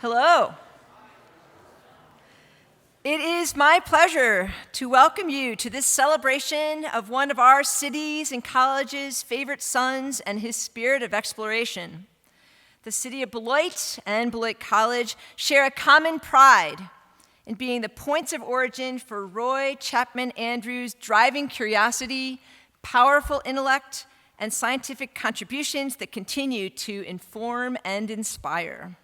Hello. It is my pleasure to welcome you to this celebration of one of our city's and college's favorite sons and his spirit of exploration. The city of Beloit and Beloit College share a common pride in being the points of origin for Roy Chapman Andrews' driving curiosity, powerful intellect, and scientific contributions that continue to inform and inspire.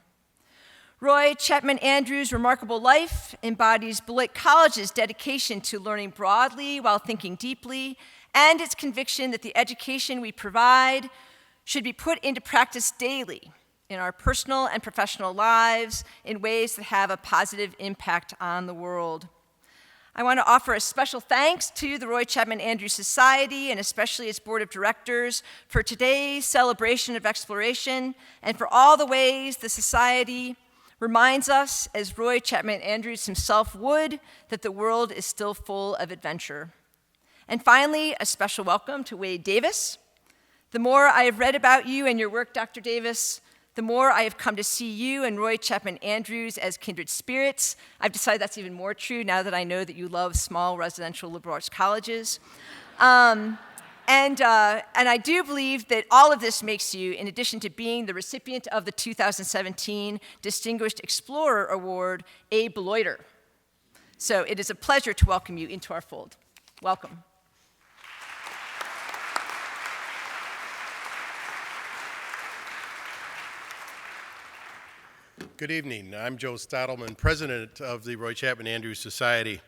Roy Chapman Andrews' remarkable life embodies Beloit College's dedication to learning broadly while thinking deeply, and its conviction that the education we provide should be put into practice daily in our personal and professional lives in ways that have a positive impact on the world. I want to offer a special thanks to the Roy Chapman Andrews Society and especially its board of directors for today's celebration of exploration and for all the ways the society reminds us, as Roy Chapman Andrews himself would, that the world is still full of adventure. And finally, a special welcome to Wade Davis. The more I have read about you and your work, Dr. Davis, the more I have come to see you and Roy Chapman Andrews as kindred spirits. I've decided that's even more true now that I know that you love small residential liberal arts colleges. And I do believe that all of this makes you, in addition to being the recipient of the 2017 Distinguished Explorer Award, a Beloiter. So it is a pleasure to welcome you into our fold. Welcome. Good evening. I'm Joe Stottleman, president of the Roy Chapman Andrews Society.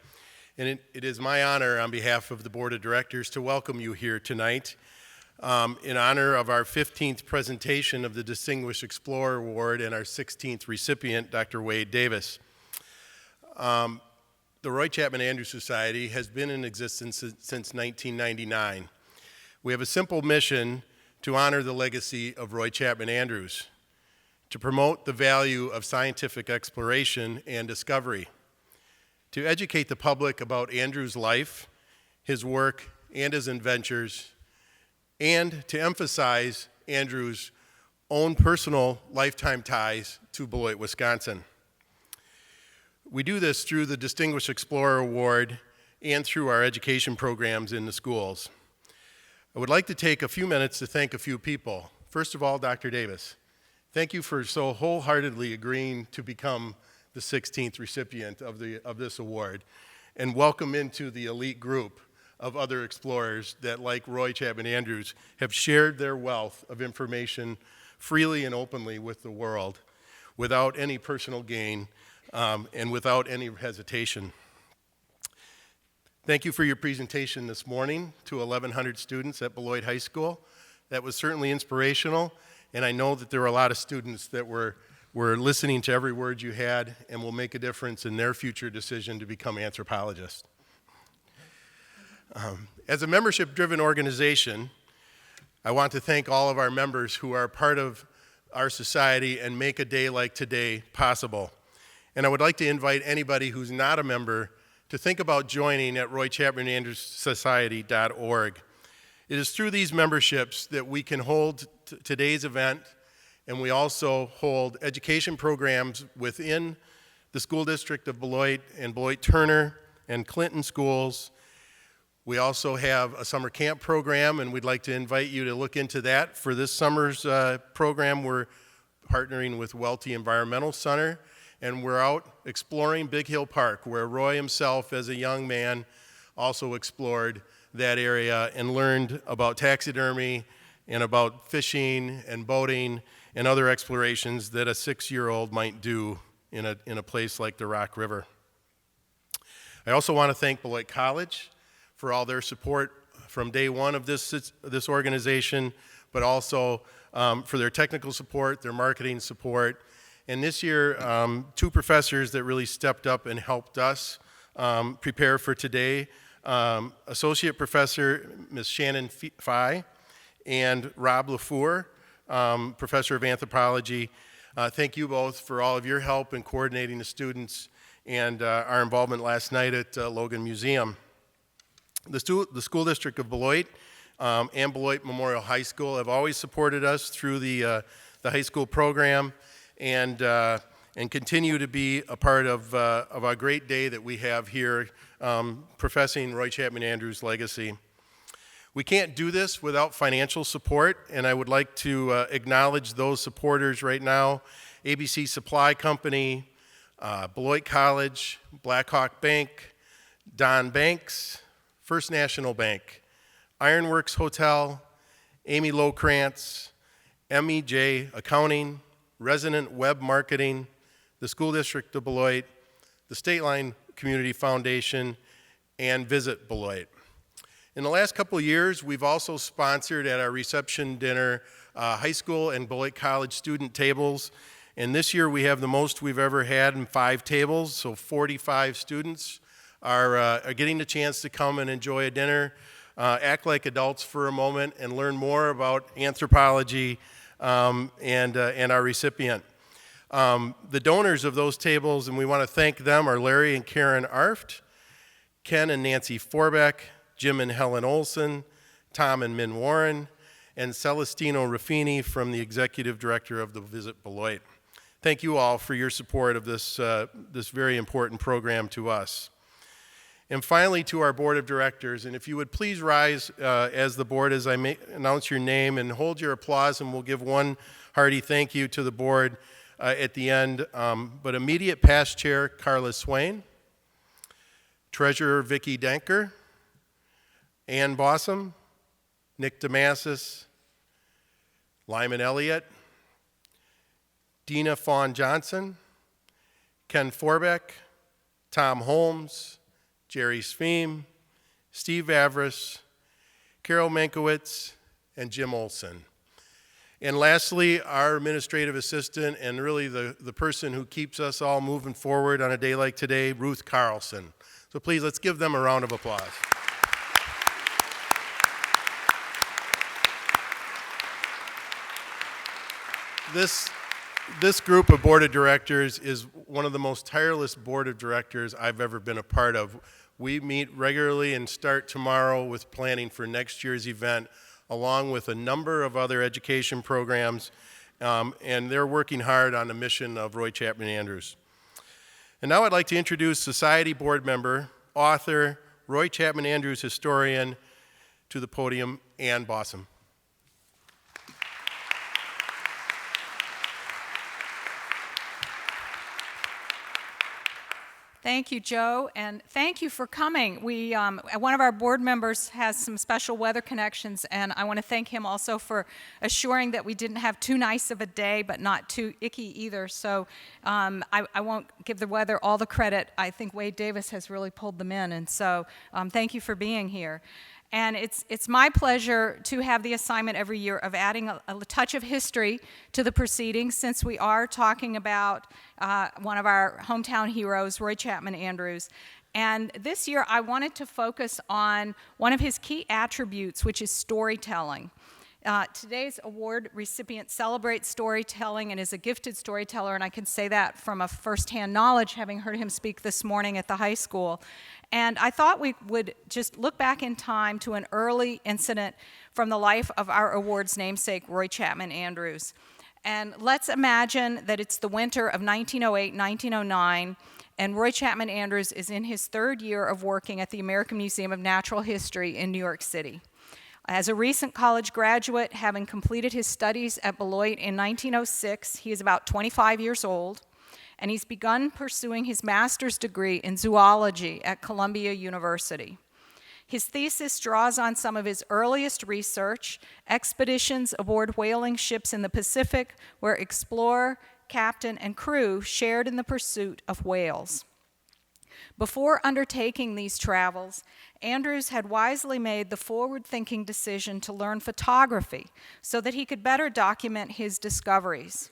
And it is my honor on behalf of the board of directors to welcome you here tonight in honor of our 15th presentation of the Distinguished Explorer Award and our 16th recipient, Dr. Wade Davis. The Roy Chapman Andrews Society has been in existence since 1999. We have a simple mission to honor the legacy of Roy Chapman Andrews, to promote the value of scientific exploration and discovery, to educate the public about Andrews' life, his work, and his adventures, and to emphasize Andrews' own personal lifetime ties to Beloit, Wisconsin. We do this through the Distinguished Explorer Award and through our education programs in the schools. I would like to take a few minutes to thank a few people. First of all, Dr. Davis, thank you for so wholeheartedly agreeing to become the 16th recipient of this award, and welcome into the elite group of other explorers that, like Roy Chapman Andrews, have shared their wealth of information freely and openly with the world without any personal gain and without any hesitation. Thank you for your presentation this morning to 1,100 students at Beloit High School. That was certainly inspirational, and I know that there were a lot of students that were listening to every word you had and will make a difference in their future decision to become anthropologists. As a membership-driven organization, I want to thank all of our members who are part of our society and make a day like today possible. And I would like to invite anybody who's not a member to think about joining at roychapmanandrewssociety.org. It is through these memberships that we can hold today's event, and we also hold education programs within the school district of Beloit and Beloit-Turner and Clinton schools. We also have a summer camp program, and we'd like to invite you to look into that. For this summer's program, we're partnering with Welty Environmental Center, and we're out exploring Big Hill Park, where Roy himself, as a young man, also explored that area and learned about taxidermy and about fishing and boating and other explorations that a 6-year-old might do in a place like the Rock River. I also want to thank Beloit College for all their support from day one of this organization, but also for their technical support, their marketing support. And this year, 2 professors that really stepped up and helped us prepare for today, Associate Professor Ms. Shannon Fye and Rob LaFour, Professor of Anthropology. Thank you both for all of your help in coordinating the students and our involvement last night at Logan Museum. The school district of Beloit and Beloit Memorial High School have always supported us through the high school program, and and continue to be a part of our great day that we have here, professing Roy Chapman Andrews' legacy. We can't do this without financial support, and I would like to acknowledge those supporters right now: ABC Supply Company, Beloit College, Blackhawk Bank, Don Banks, First National Bank, Ironworks Hotel, Amy Lowkrantz, MEJ Accounting, Resident Web Marketing, the School District of Beloit, the State Line Community Foundation, and Visit Beloit. In the last couple of years, we've also sponsored at our reception dinner high school and Beloit College student tables. And this year we have the most we've ever had in 5 tables, so 45 students are getting the chance to come and enjoy a dinner, act like adults for a moment, and learn more about anthropology and our recipient. The donors of those tables, and we want to thank them, are Larry and Karen Arft, Ken and Nancy Forbeck, Jim and Helen Olson, Tom and Min Warren, and Celestino Ruffini from the Executive Director of the Visit Beloit. Thank you all for your support of this very important program to us. And finally, to our Board of Directors, and if you would please rise as the board as I announce your name, and hold your applause, and we'll give one hearty thank you to the board at the end. But immediate past chair, Carla Swain, Treasurer Vicki Denker, Ann Bossum, Nick Damasis, Lyman Elliott, Dina Fawn Johnson, Ken Forbeck, Tom Holmes, Jerry Sveem, Steve Avris, Carol Mankiewicz, and Jim Olson. And lastly, our administrative assistant and really the person who keeps us all moving forward on a day like today, Ruth Carlson. So please, let's give them a round of applause. This group of board of directors is one of the most tireless board of directors I've ever been a part of. We meet regularly and start tomorrow with planning for next year's event, along with a number of other education programs, and they're working hard on the mission of Roy Chapman Andrews. And now I'd like to introduce Society board member, author, Roy Chapman Andrews historian to the podium, Ann Bossum. Thank you, Joe, and thank you for coming. One of our board members has some special weather connections, and I want to thank him also for assuring that we didn't have too nice of a day, but not too icky either. So I won't give the weather all the credit. I think Wade Davis has really pulled them in, and so thank you for being here. And it's my pleasure to have the assignment every year of adding a touch of history to the proceedings, since we are talking about one of our hometown heroes, Roy Chapman Andrews. And this year I wanted to focus on one of his key attributes, which is storytelling. Today's award recipient celebrates storytelling and is a gifted storyteller, and I can say that from a firsthand knowledge, having heard him speak this morning at the high school. And I thought we would just look back in time to an early incident from the life of our award's namesake, Roy Chapman Andrews. And let's imagine that it's the winter of 1908-1909, and Roy Chapman Andrews is in his 3rd year of working at the American Museum of Natural History in New York City. As a recent college graduate, having completed his studies at Beloit in 1906, he is about 25 years old, and he's begun pursuing his master's degree in zoology at Columbia University. His thesis draws on some of his earliest research, expeditions aboard whaling ships in the Pacific, where explorer, captain, and crew shared in the pursuit of whales. Before undertaking these travels, Andrews had wisely made the forward-thinking decision to learn photography so that he could better document his discoveries.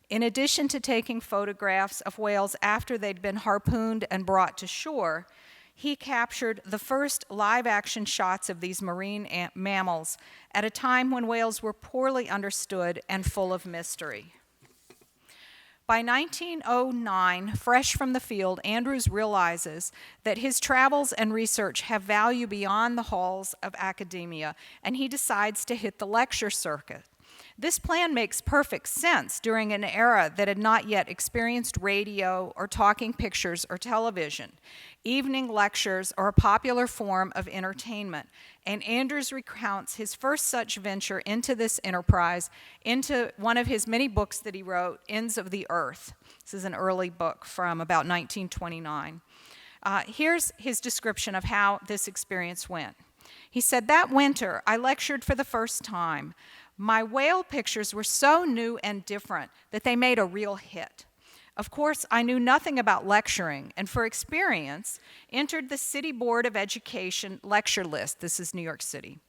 In addition to taking photographs of whales after they'd been harpooned and brought to shore, he captured the first live-action shots of these marine mammals at a time when whales were poorly understood and full of mystery. By 1909, fresh from the field, Andrews realizes that his travels and research have value beyond the halls of academia, and he decides to hit the lecture circuit. This plan makes perfect sense during an era that had not yet experienced radio or talking pictures or television. Evening lectures are a popular form of entertainment, and Andrews recounts his first such venture into this enterprise into one of his many books that he wrote, Ends of the Earth. This is an early book from about 1929. Here's his description of how this experience went. He said, "That winter, I lectured for the first time. My whale pictures were so new and different that they made a real hit. Of course, I knew nothing about lecturing, and for experience, entered the City Board of Education lecture list." This is New York City.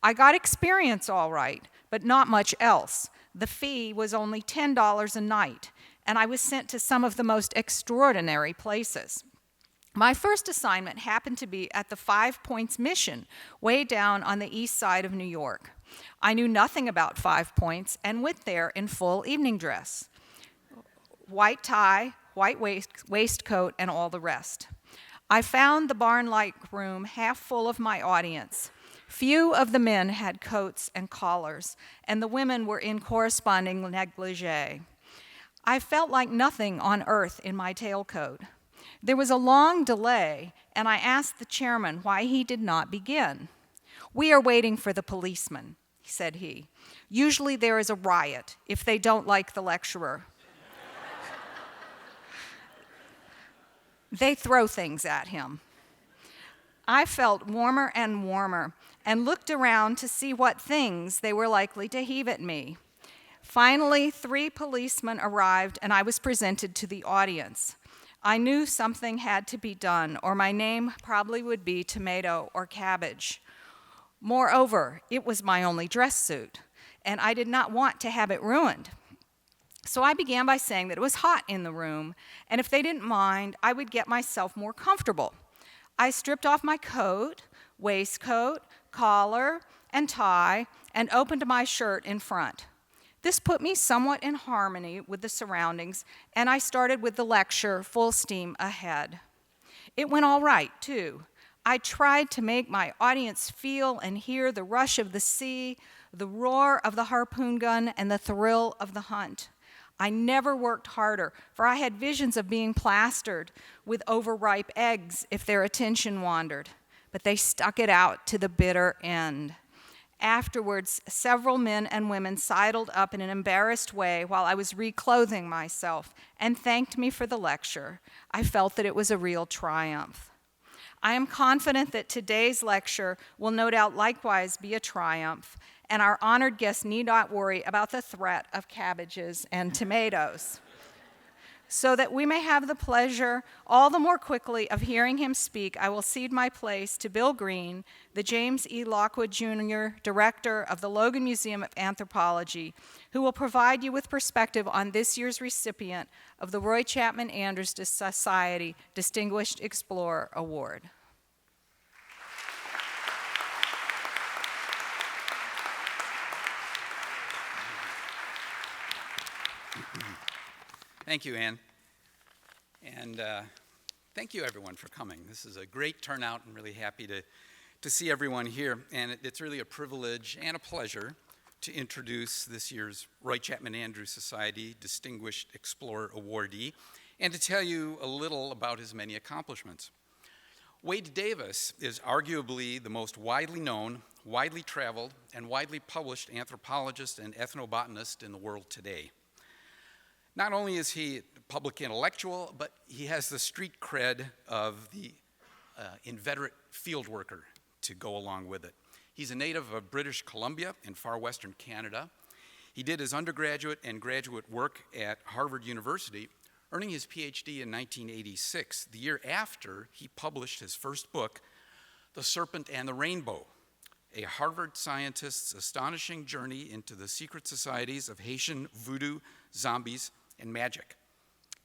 "I got experience all right, but not much else. The fee was only $10 a night, and I was sent to some of the most extraordinary places. My first assignment happened to be at the 5 Points Mission, way down on the east side of New York. I knew nothing about 5 Points and went there in full evening dress. White tie, white waistcoat, and all the rest. I found the barn-like room half full of my audience. Few of the men had coats and collars, and the women were in corresponding negligee. I felt like nothing on earth in my tailcoat. There was a long delay, and I asked the chairman why he did not begin. 'We are waiting for the policeman,' said he. 'Usually there is a riot if they don't like the lecturer. They throw things at him.' I felt warmer and warmer and looked around to see what things they were likely to heave at me. Finally, 3 policemen arrived, and I was presented to the audience. I knew something had to be done, or my name probably would be Tomato or Cabbage. Moreover, it was my only dress suit, and I did not want to have it ruined. So I began by saying that it was hot in the room, and if they didn't mind, I would get myself more comfortable. I stripped off my coat, waistcoat, collar, and tie, and opened my shirt in front. This put me somewhat in harmony with the surroundings, and I started with the lecture full steam ahead. It went all right, too. I tried to make my audience feel and hear the rush of the sea, the roar of the harpoon gun, and the thrill of the hunt. I never worked harder, for I had visions of being plastered with overripe eggs if their attention wandered, but they stuck it out to the bitter end. Afterwards, several men and women sidled up in an embarrassed way while I was reclothing myself and thanked me for the lecture. I felt that it was a real triumph. I am confident that today's lecture will no doubt likewise be a triumph, and our honored guests need not worry about the threat of cabbages and tomatoes. So that we may have the pleasure all the more quickly of hearing him speak, I will cede my place to Bill Green, the James E. Lockwood Jr. Director of the Logan Museum of Anthropology, who will provide you with perspective on this year's recipient of the Roy Chapman Andrews Society Distinguished Explorer Award. Thank you, Ann. And thank you, everyone, for coming. This is a great turnout. I'm really happy to see everyone here. And it's really a privilege and a pleasure to introduce this year's Roy Chapman Andrews Society Distinguished Explorer Awardee and to tell you a little about his many accomplishments. Wade Davis is arguably the most widely known, widely traveled, and widely published anthropologist and ethnobotanist in the world today. Not only is he a public intellectual, but he has the street cred of the inveterate field worker to go along with it. He's a native of British Columbia in far western Canada. He did his undergraduate and graduate work at Harvard University, earning his PhD in 1986, the year after he published his first book, The Serpent and the Rainbow, a Harvard scientist's astonishing journey into the secret societies of Haitian voodoo, zombies, and magic.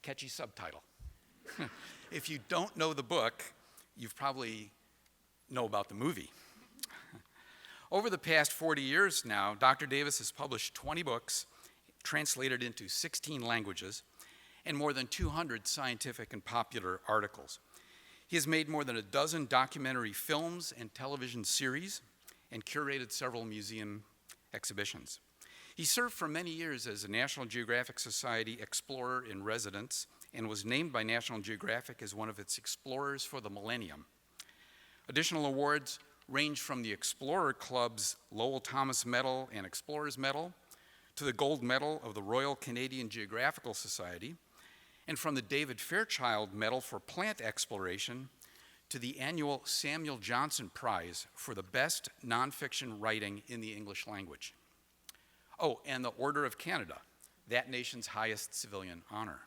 Catchy subtitle. If you don't know the book, you probably know about the movie. Over the past 40 years now, Dr. Davis has published 20 books, translated into 16 languages, and more than 200 scientific and popular articles. He has made more than a dozen documentary films and television series and curated several museum exhibitions. He served for many years as a National Geographic Society Explorer in Residence and was named by National Geographic as one of its explorers for the millennium. Additional awards range from the Explorer Club's Lowell Thomas Medal and Explorers Medal to the Gold Medal of the Royal Canadian Geographical Society, and from the David Fairchild Medal for Plant Exploration to the annual Samuel Johnson Prize for the best nonfiction writing in the English language. Oh, and the Order of Canada, that nation's highest civilian honor.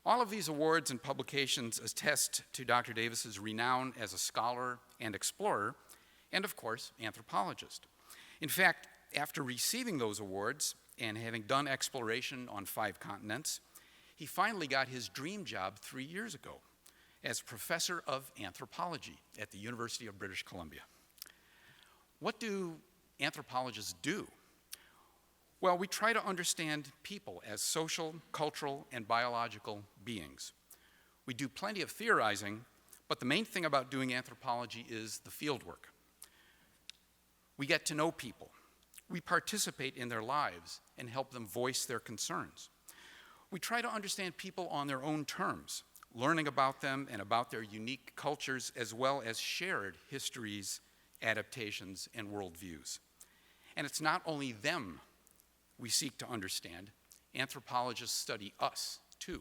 All of these awards and publications attest to Dr. Davis's renown as a scholar and explorer, and of course, anthropologist. In fact, after receiving those awards and having done exploration on 5 continents, he finally got his dream job 3 years ago as professor of anthropology at the University of British Columbia. What do anthropologists do? Well, we try to understand people as social, cultural, and biological beings. We do plenty of theorizing, but the main thing about doing anthropology is the field work. We get to know people. We participate in their lives and help them voice their concerns. We try to understand people on their own terms, learning about them and about their unique cultures, as well as shared histories, adaptations, and worldviews. And it's not only them we seek to understand. Anthropologists study us, too.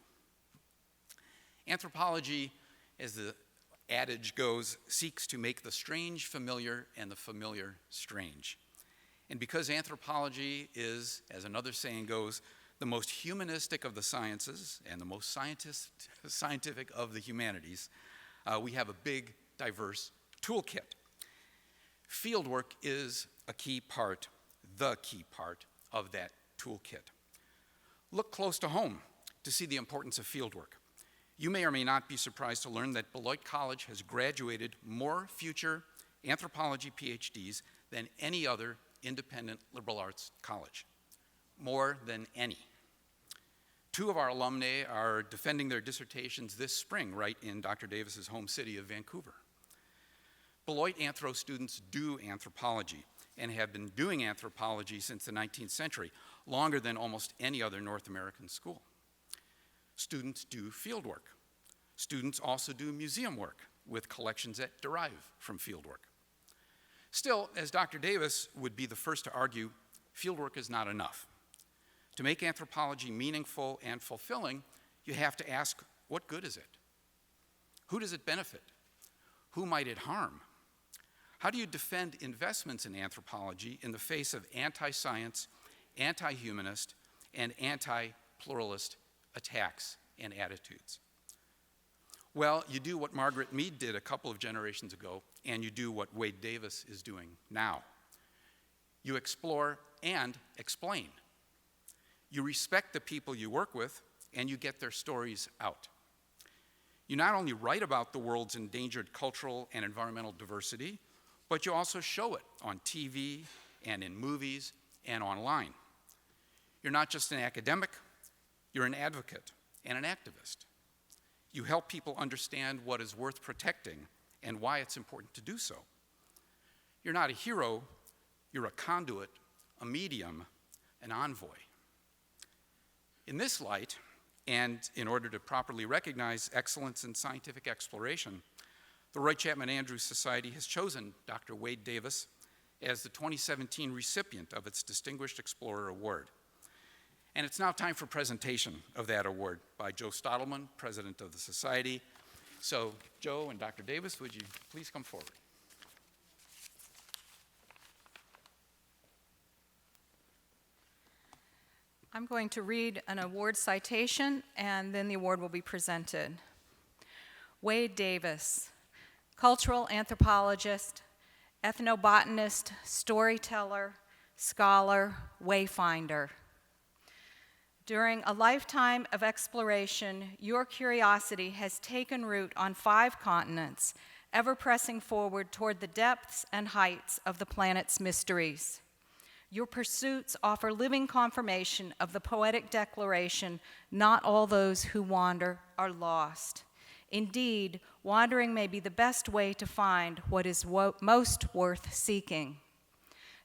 Anthropology, as the adage goes, seeks to make the strange familiar and the familiar strange. And because anthropology is, as another saying goes, the most humanistic of the sciences and the most scientific of the humanities, we have a big, diverse toolkit. Fieldwork is a key part, the key part of that toolkit. Look close to home to see the importance of fieldwork. You may or may not be surprised to learn that Beloit College has graduated more future anthropology PhDs than any other independent liberal arts college. More than any. 2 of our alumni are defending their dissertations this spring right in Dr. Davis's home city of Vancouver. Beloit Anthro students do anthropology and have been doing anthropology since the 19th century, longer than almost any other North American school. Students do fieldwork. Students also do museum work with collections that derive from fieldwork. Still, as Dr. Davis would be the first to argue, fieldwork is not enough. To make anthropology meaningful and fulfilling, you have to ask, what good is it? Who does it benefit? Who might it harm? How do you defend investments in anthropology in the face of anti-science, anti-humanist, and anti-pluralist attacks and attitudes? Well, you do what Margaret Mead did a couple of generations ago, and you do what Wade Davis is doing now. You explore and explain. You respect the people you work with, and you get their stories out. You not only write about the world's endangered cultural and environmental diversity, but you also show it on TV and in movies and online. You're not just an academic, you're an advocate and an activist. You help people understand what is worth protecting and why it's important to do so. You're not a hero, you're a conduit, a medium, an envoy. In this light, and in order to properly recognize excellence in scientific exploration, the Roy Chapman Andrews Society has chosen Dr. Wade Davis as the 2017 recipient of its Distinguished Explorer Award. And it's now time for presentation of that award by Joe Stottleman, president of the Society. So, Joe and Dr. Davis, would you please come forward? I'm going to read an award citation, and then the award will be presented. Wade Davis, cultural anthropologist, ethnobotanist, storyteller, scholar, wayfinder. During a lifetime of exploration, your curiosity has taken root on 5 continents, ever pressing forward toward the depths and heights of the planet's mysteries. Your pursuits offer living confirmation of the poetic declaration, "Not all those who wander are lost." Indeed, wandering may be the best way to find what is most worth seeking.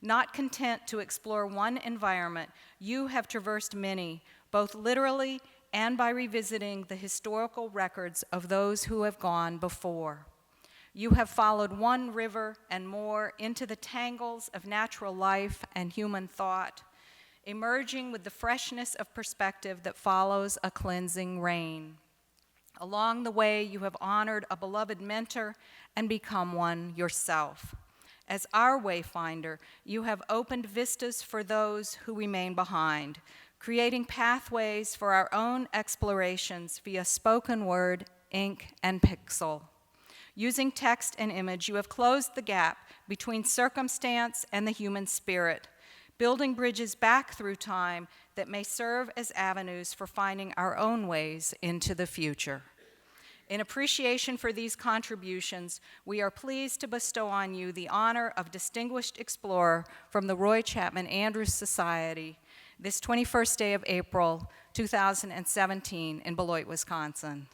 Not content to explore one environment, you have traversed many, both literally and by revisiting the historical records of those who have gone before. You have followed one river and more into the tangles of natural life and human thought, emerging with the freshness of perspective that follows a cleansing rain. Along the way, you have honored a beloved mentor and become one yourself. As our wayfinder, you have opened vistas for those who remain behind, creating pathways for our own explorations via spoken word, ink, and pixel. Using text and image, you have closed the gap between circumstance and the human spirit, building bridges back through time that may serve as avenues for finding our own ways into the future. In appreciation for these contributions, we are pleased to bestow on you the honor of Distinguished Explorer from the Roy Chapman Andrews Society this 21st day of April, 2017 in Beloit, Wisconsin.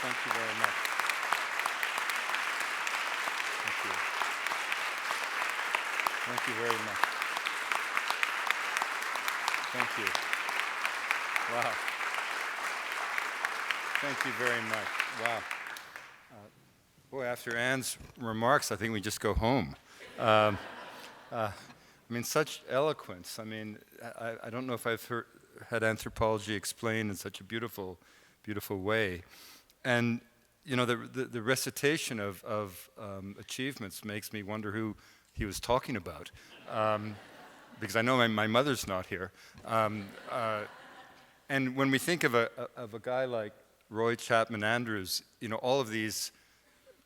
Thank you very much. Thank you. Thank you very much. Thank you. Wow. Thank you very much. Wow. Boy, after Anne's remarks, I think we just go home. I mean, such eloquence. I mean, I don't know if I've had anthropology explained in such a beautiful, beautiful way. And, you know, the recitation of achievements makes me wonder who he was talking about. Because I know my mother's not here. And when we think of a guy like Roy Chapman Andrews, you know, all of these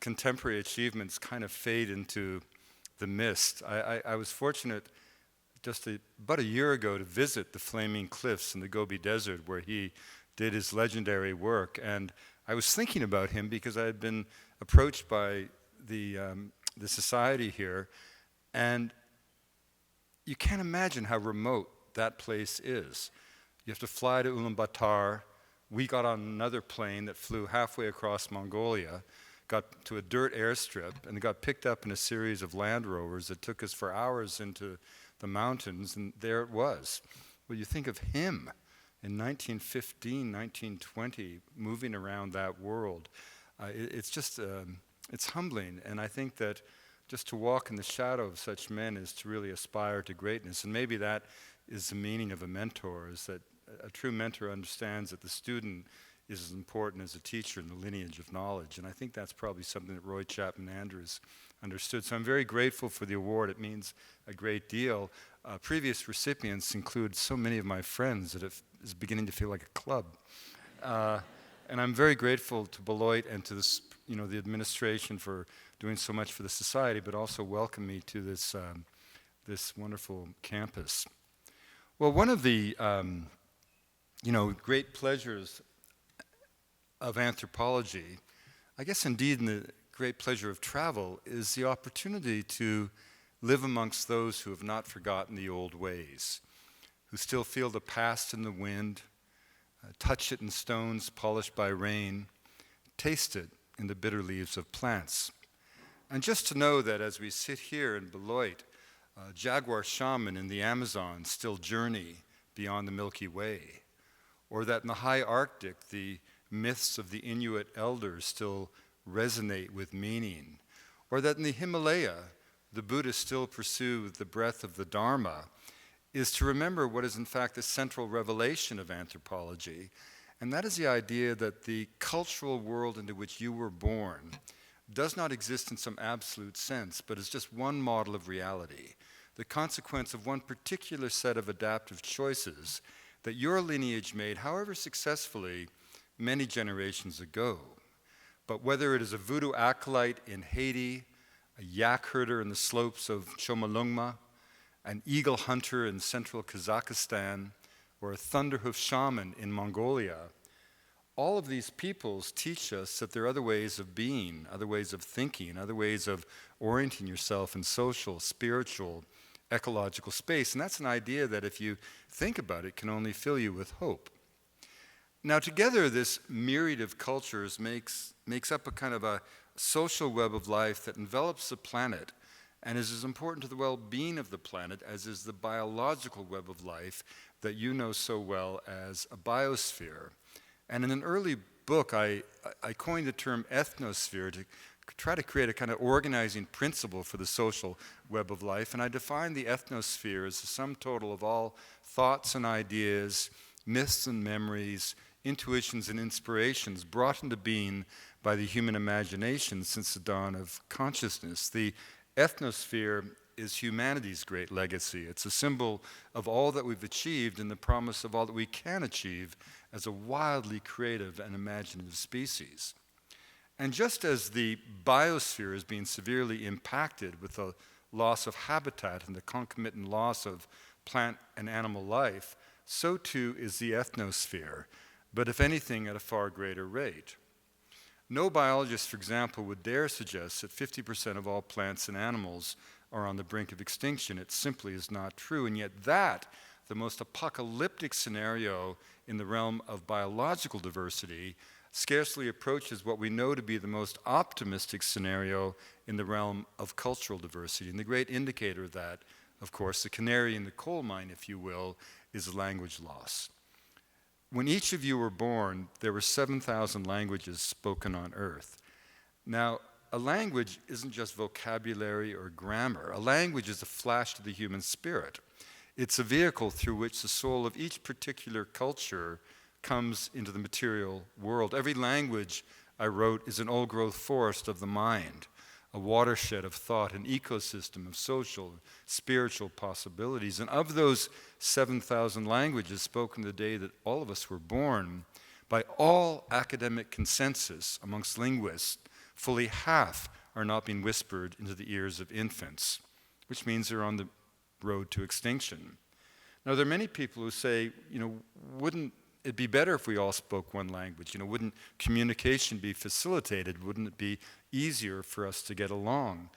contemporary achievements kind of fade into the mist. I was fortunate just about a year ago to visit the Flaming Cliffs in the Gobi Desert where he did his legendary work. And I was thinking about him because I had been approached by the society here, and you can't imagine how remote that place is. You have to fly to Ulaanbaatar. We got on another plane that flew halfway across Mongolia, got to a dirt airstrip, and got picked up in a series of Land Rovers that took us for hours into the mountains, and there it was. Well, you think of him in 1915, 1920, moving around that world. It's just, it's humbling, and I think that just to walk in the shadow of such men is to really aspire to greatness, and maybe that is the meaning of a mentor, is that a true mentor understands that the student is as important as a teacher in the lineage of knowledge, and I think that's probably something that Roy Chapman Andrews understood. So I'm very grateful for the award. It means a great deal. Previous recipients include so many of my friends that it is beginning to feel like a club. And I'm very grateful to Beloit and to this, you know, the administration for doing so much for the society, but also welcome me to this, this wonderful campus. Well, one of the, you know, great pleasures of anthropology, I guess indeed in the great pleasure of travel, is the opportunity to live amongst those who have not forgotten the old ways, who still feel the past in the wind, touch it in stones polished by rain, taste it in the bitter leaves of plants. And just to know that as we sit here in Beloit, jaguar shaman in the Amazon still journey beyond the Milky Way, or that in the high Arctic the myths of the Inuit elders still resonate with meaning, or that in the Himalaya the Buddhists still pursue the breath of the Dharma, is to remember what is in fact the central revelation of anthropology, and that is the idea that the cultural world into which you were born does not exist in some absolute sense, but is just one model of reality, the consequence of one particular set of adaptive choices that your lineage made, however successfully, many generations ago. But whether it is a voodoo acolyte in Haiti, a yak herder in the slopes of Chomolungma, an eagle hunter in central Kazakhstan, or a thunderhoof shaman in Mongolia, all of these peoples teach us that there are other ways of being, other ways of thinking, other ways of orienting yourself in social, spiritual, ecological space. And that's an idea that, if you think about it, can only fill you with hope. Now, together, this myriad of cultures makes up a kind of a social web of life that envelops the planet and is as important to the well-being of the planet as is the biological web of life that you know so well as a biosphere. And in an early book, I coined the term ethnosphere to try to create a kind of organizing principle for the social web of life. And I defined the ethnosphere as the sum total of all thoughts and ideas, myths and memories, intuitions and inspirations brought into being by the human imagination since the dawn of consciousness. The ethnosphere is humanity's great legacy. It's a symbol of all that we've achieved and the promise of all that we can achieve as a wildly creative and imaginative species. And just as the biosphere is being severely impacted with the loss of habitat and the concomitant loss of plant and animal life, so too is the ethnosphere, but if anything, at a far greater rate. No biologist, for example, would dare suggest that 50% of all plants and animals are on the brink of extinction. It simply is not true. And yet that, the most apocalyptic scenario in the realm of biological diversity, scarcely approaches what we know to be the most optimistic scenario in the realm of cultural diversity. And the great indicator of that, of course, the canary in the coal mine, if you will, is language loss. When each of you were born, there were 7,000 languages spoken on Earth. Now, a language isn't just vocabulary or grammar. A language is a flash to the human spirit. It's a vehicle through which the soul of each particular culture comes into the material world. Every language I wrote is an old-growth forest of the mind, a watershed of thought, an ecosystem of social and spiritual possibilities. And of those 7,000 languages spoken the day that all of us were born, by all academic consensus amongst linguists, fully half are not being whispered into the ears of infants, which means they're on the road to extinction. Now, there are many people who say, wouldn't it be better if we all spoke one language? Wouldn't communication be facilitated? Wouldn't it be easier for us to get along?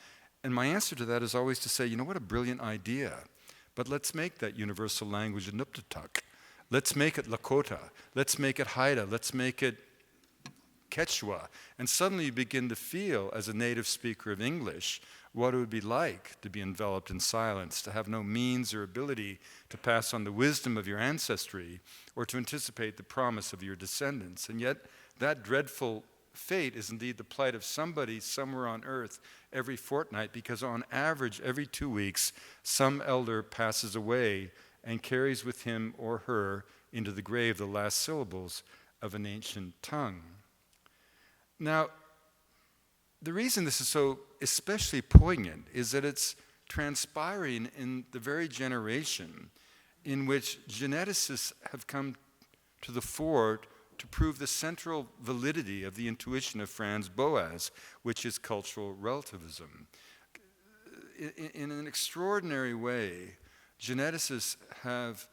And my answer to that is always to say, what a brilliant idea. But let's make that universal language Inuktitut. Let's make it Lakota. Let's make it Haida. Let's make it Quechua. And suddenly you begin to feel, as a native speaker of English, what it would be like to be enveloped in silence, to have no means or ability to pass on the wisdom of your ancestry or to anticipate the promise of your descendants. And yet, that dreadful fate is indeed the plight of somebody somewhere on earth every fortnight, because on average, every 2 weeks, some elder passes away and carries with him or her into the grave the last syllables of an ancient tongue. Now, the reason this is so especially poignant is that it's transpiring in the very generation in which geneticists have come to the fore to prove the central validity of the intuition of Franz Boas, which is cultural relativism. In an extraordinary way, geneticists have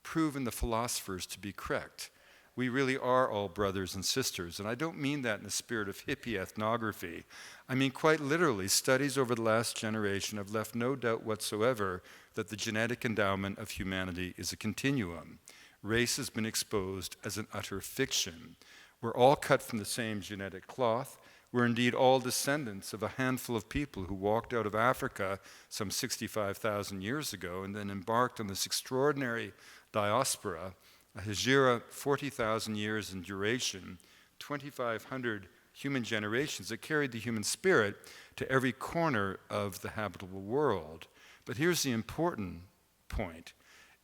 proven the philosophers to be correct. We really are all brothers and sisters, and I don't mean that in the spirit of hippie ethnography. I mean quite literally, studies over the last generation have left no doubt whatsoever that the genetic endowment of humanity is a continuum. Race has been exposed as an utter fiction. We're all cut from the same genetic cloth. We're indeed all descendants of a handful of people who walked out of Africa some 65,000 years ago and then embarked on this extraordinary diaspora, a hijra 40,000 years in duration, 2,500 human generations that carried the human spirit to every corner of the habitable world. But here's the important point.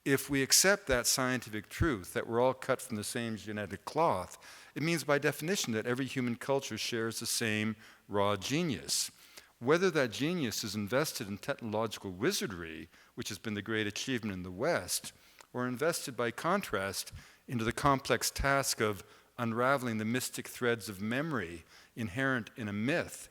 If we accept that scientific truth, that we're all cut from the same genetic cloth, it means by definition that every human culture shares the same raw genius. Whether that genius is invested in technological wizardry, which has been the great achievement in the West, or invested by contrast into the complex task of unraveling the mystic threads of memory inherent in a myth,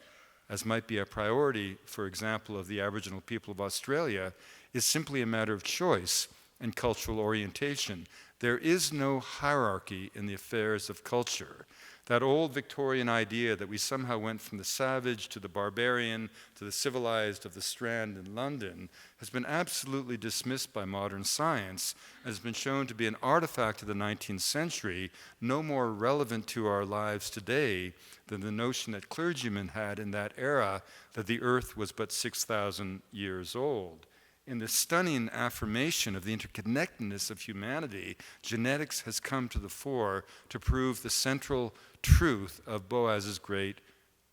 as might be a priority, for example, of the Aboriginal people of Australia, is simply a matter of choice and cultural orientation. There is no hierarchy in the affairs of culture. That old Victorian idea that we somehow went from the savage to the barbarian to the civilized of the Strand in London has been absolutely dismissed by modern science and has been shown to be an artifact of the 19th century, no more relevant to our lives today than the notion that clergymen had in that era that the earth was but 6,000 years old. In the stunning affirmation of the interconnectedness of humanity, genetics has come to the fore to prove the central truth of Boaz's great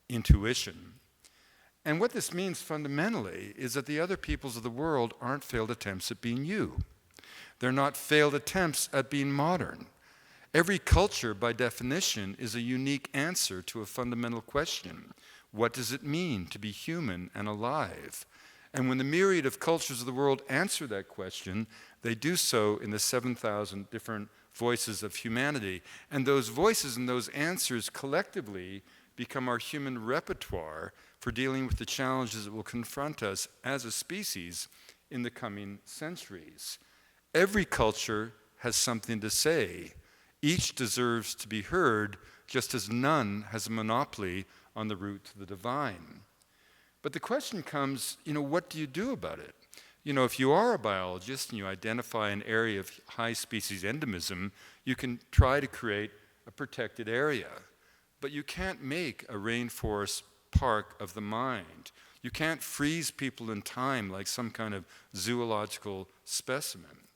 intuition. And what this means fundamentally is that the other peoples of the world aren't failed attempts at being you. They're not failed attempts at being modern. Every culture, by definition, is a unique answer to a fundamental question. What does it mean to be human and alive? And when the myriad of cultures of the world answer that question, they do so in the 7,000 different voices of humanity. And those voices and those answers collectively become our human repertoire for dealing with the challenges that will confront us as a species in the coming centuries. Every culture has something to say. Each deserves to be heard, just as none has a monopoly on the route to the divine. But the question comes, what do you do about it? If you are a biologist and you identify an area of high species endemism, you can try to create a protected area. But you can't make a rainforest park of the mind. You can't freeze people in time like some kind of zoological specimen.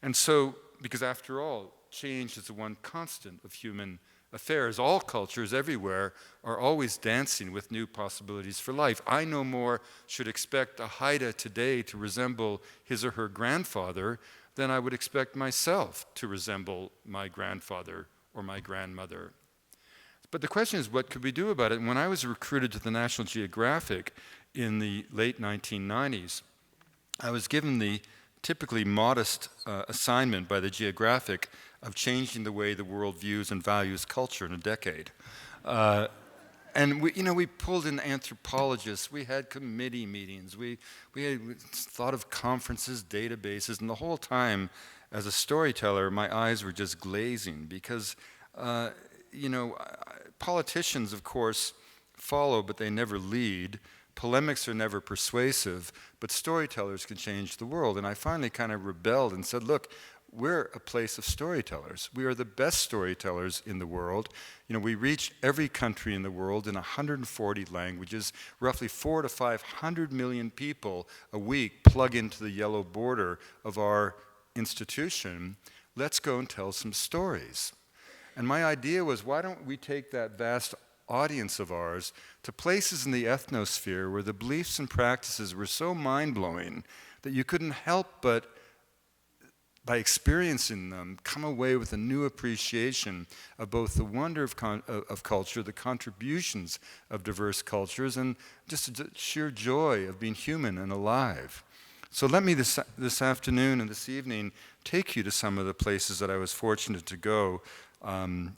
And so, because after all, change is the one constant of human affairs. All cultures everywhere are always dancing with new possibilities for life. I no more should expect a Haida today to resemble his or her grandfather than I would expect myself to resemble my grandfather or my grandmother. But the question is, what could we do about it? And when I was recruited to the National Geographic in the late 1990s, I was given the typically modest assignment by the Geographic of changing the way the world views and values culture in a decade. And we pulled in anthropologists, we had committee meetings, we had thought of conferences, databases, and the whole time, as a storyteller, my eyes were just glazing because, politicians, of course, follow, but they never lead. Polemics are never persuasive, but storytellers can change the world. And I finally kind of rebelled and said, look, we're a place of storytellers. We are the best storytellers in the world. We reach every country in the world in 140 languages. Roughly 400 to 500 million people a week plug into the yellow border of our institution. Let's go and tell some stories. And my idea was, why don't we take that vast audience of ours to places in the ethnosphere where the beliefs and practices were so mind-blowing that you couldn't help but, by experiencing them, come away with a new appreciation of both the wonder of culture, the contributions of diverse cultures, and just the sheer joy of being human and alive. So let me this afternoon and this evening take you to some of the places that I was fortunate to go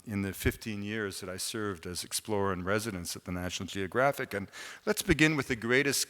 in the 15 years that I served as explorer in residence at the National Geographic. And let's begin with the greatest